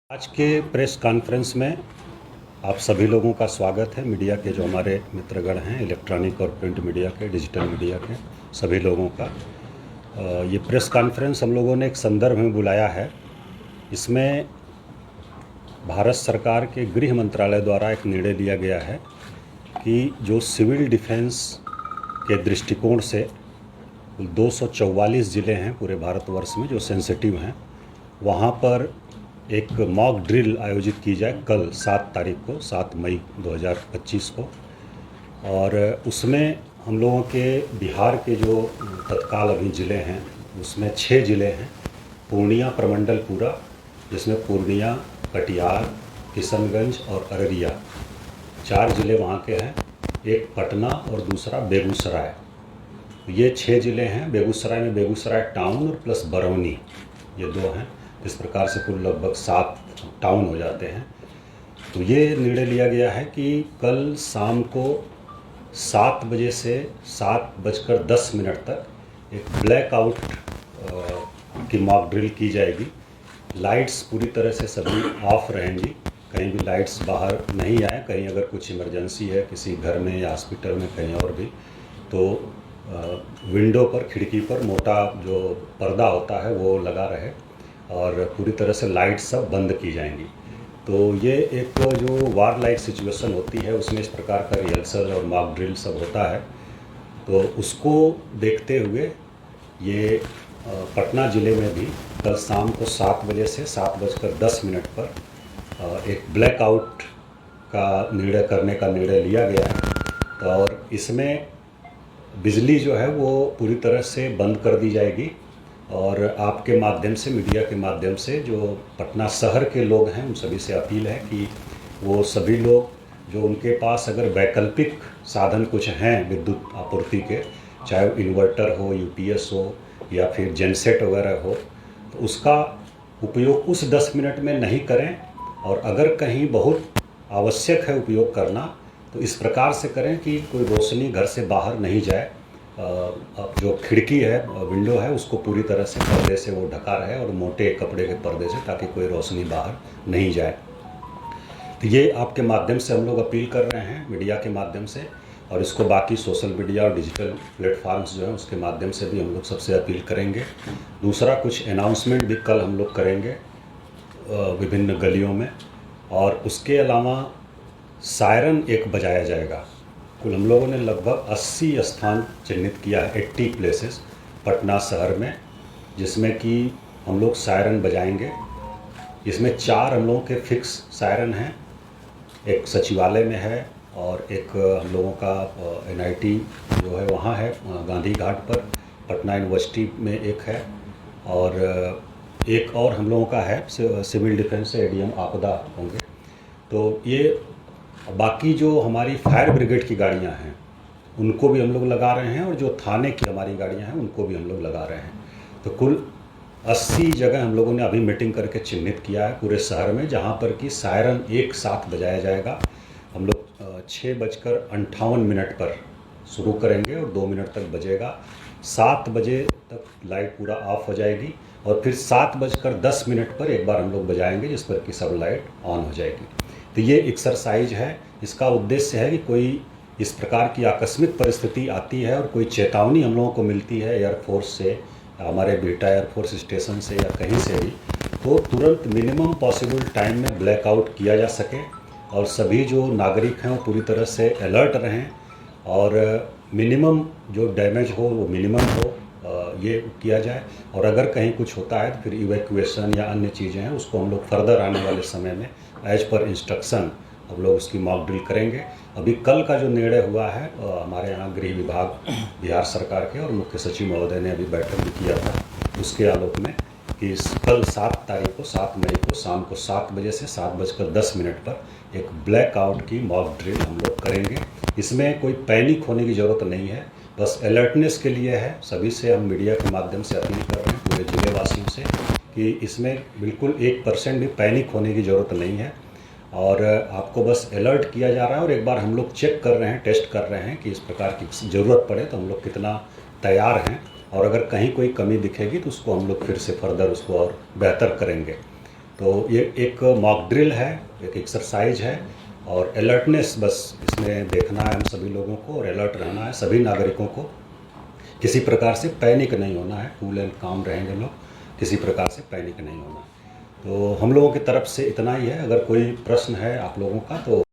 आज के press conference में आप सभी लोगों का स्वागत है। मीडिया के जो हमारे मित्रगण हैं, इलेक्ट्रॉनिक और प्रिंट मीडिया के, डिजिटल मीडिया के सभी लोगों का ये प्रेस कॉन्फ्रेंस हम लोगों ने एक संदर्भ में बुलाया है। इसमें भारत सरकार के गृह मंत्रालय द्वारा एक निर्णय लिया गया है कि जो सिविल डिफेंस के दृष्टिकोण से 244 ज़िले हैं पूरे भारतवर्ष में जो सेंसिटिव हैं, वहाँ पर एक मॉक ड्रिल आयोजित की जाए कल 7 तारीख को, 7 मई 2025 को। और उसमें हम लोगों के बिहार के जो तत्काल अभी ज़िले हैं उसमें 6 ज़िले हैं। पूर्णिया प्रमंडल पूरा, जिसमें पूर्णिया, कटिहार, किशनगंज और अररिया 4 ज़िले वहाँ के हैं। एक पटना और दूसरा बेगूसराय। ये 6 ज़िले हैं। बेगूसराय में बेगूसराय टाउन और प्लस बरौनी, ये 2 हैं। इस प्रकार से कुल लगभग 7 टाउन हो जाते हैं। तो ये निर्णय लिया गया है कि कल शाम को 7 बजे से 7:10 तक एक ब्लैकआउट की मॉक ड्रिल की जाएगी। लाइट्स पूरी तरह से सभी ऑफ रहेंगी, कहीं भी लाइट्स बाहर नहीं आए। कहीं अगर कुछ इमरजेंसी है किसी घर में या हॉस्पिटल में कहीं और भी, तो विंडो पर, खिड़की पर मोटा जो पर्दा होता है वो लगा रहे और पूरी तरह से लाइट सब बंद की जाएंगी। तो ये एक जो वार लाइक सिचुएशन होती है उसमें इस प्रकार का रिहर्सल और मॉक ड्रिल सब होता है। तो उसको देखते हुए ये पटना ज़िले में भी कल शाम को 7 बजे से 7:10 पर एक ब्लैकआउट का निर्णय करने का निर्णय लिया गया है। तो और इसमें बिजली जो है वो पूरी तरह से बंद कर दी जाएगी। और आपके माध्यम से, मीडिया के माध्यम से जो पटना शहर के लोग हैं उन सभी से अपील है कि वो सभी लोग जो उनके पास अगर वैकल्पिक साधन कुछ हैं विद्युत आपूर्ति के, चाहे इन्वर्टर हो, यूपीएस हो या फिर जेनसेट वगैरह हो, तो उसका उपयोग उस 10 मिनट में नहीं करें। और अगर कहीं बहुत आवश्यक है उपयोग करना तो इस प्रकार से करें कि कोई रोशनी घर से बाहर नहीं जाए। जो खिड़की है, विंडो है, उसको पूरी तरह से पर्दे से वो ढका रहे और मोटे कपड़े के पर्दे से, ताकि कोई रोशनी बाहर नहीं जाए। तो ये आपके माध्यम से हम लोग अपील कर रहे हैं, मीडिया के माध्यम से। और इसको बाकी सोशल मीडिया और डिजिटल प्लेटफार्म्स जो हैं उसके माध्यम से भी हम लोग सबसे अपील करेंगे। दूसरा, कुछ अनाउंसमेंट भी कल हम लोग करेंगे विभिन्न गलियों में। और उसके अलावा सायरन एक बजाया जाएगा। कुल हम लोगों ने लगभग 80 स्थान चिन्हित किया है, 80 प्लेसेस पटना शहर में, जिसमें कि हम लोग सायरन बजाएंगे। इसमें 4 हम लोगों के फिक्स सायरन हैं। एक सचिवालय में है और एक हम लोगों का एनआईटी जो है वहाँ है गांधी घाट पर, पटना यूनिवर्सिटी में एक है, और एक और हम लोगों का है सिविल डिफेंस से एडीएम आपदा होंगे। तो ये बाकी जो हमारी फायर ब्रिगेड की गाड़ियां हैं उनको भी हम लोग लगा रहे हैं, और जो थाने की हमारी गाड़ियां हैं उनको भी हम लोग लगा रहे हैं। तो कुल 80 जगह हम लोगों ने अभी मीटिंग करके चिन्हित किया है पूरे शहर में, जहां पर कि सायरन एक साथ बजाया जाएगा। हम लोग 6:58 पर शुरू करेंगे और 2 मिनट तक बजेगा। 7 बजे तक लाइट पूरा ऑफ हो जाएगी और फिर 7:10 पर एक बार हम लोग बजाएंगे, जिस पर कि सब लाइट ऑन हो जाएगी। तो ये एक्सरसाइज है। इसका उद्देश्य है कि कोई इस प्रकार की आकस्मिक परिस्थिति आती है और कोई चेतावनी हम लोगों को मिलती है एयरफोर्स से, हमारे बिहटा एयरफोर्स स्टेशन से या कहीं से भी, तो तुरंत मिनिमम पॉसिबल टाइम में ब्लैकआउट किया जा सके और सभी जो नागरिक हैं वो पूरी तरह से अलर्ट रहें और मिनिमम जो डैमेज हो वो मिनिमम हो, ये किया जाए। और अगर कहीं कुछ होता है तो फिर इवैक्यूएशन या अन्य चीज़ें हैं उसको हम लोग फर्दर आने वाले समय में एज पर इंस्ट्रक्शन हम लोग उसकी मॉक ड्रिल करेंगे। अभी कल का जो निर्णय हुआ है, हमारे यहाँ गृह विभाग बिहार सरकार के और मुख्य सचिव महोदय ने अभी बैठक भी किया था, उसके आलोक में कि कल 7 तारीख को, 7 मई को शाम को 7 बजे से 7:10 पर एक ब्लैकआउट की मॉक ड्रिल हम लोग करेंगे। इसमें कोई पैनिक होने की ज़रूरत नहीं है, बस अलर्टनेस के लिए है। सभी से हम मीडिया के माध्यम से अपील कर रहे हैं, पूरे जिले वासियों से, कि इसमें बिल्कुल 1% भी पैनिक होने की ज़रूरत नहीं है और आपको बस अलर्ट किया जा रहा है। और एक बार हम लोग चेक कर रहे हैं, टेस्ट कर रहे हैं कि इस प्रकार की ज़रूरत पड़े तो हम लोग कितना तैयार हैं, और अगर कहीं कोई कमी दिखेगी तो उसको हम लोग फिर से फर्दर उसको और बेहतर करेंगे। तो ये एक मॉक ड्रिल है, एक एक्सरसाइज है और अलर्टनेस बस इसमें देखना है हम सभी लोगों को, और अलर्ट रहना है सभी नागरिकों को। किसी प्रकार से पैनिक नहीं होना है, कूल एंड काम रहेंगे लोग, किसी प्रकार से पैनिक नहीं होना। तो हम लोगों की तरफ से इतना ही है। अगर कोई प्रश्न है आप लोगों का तो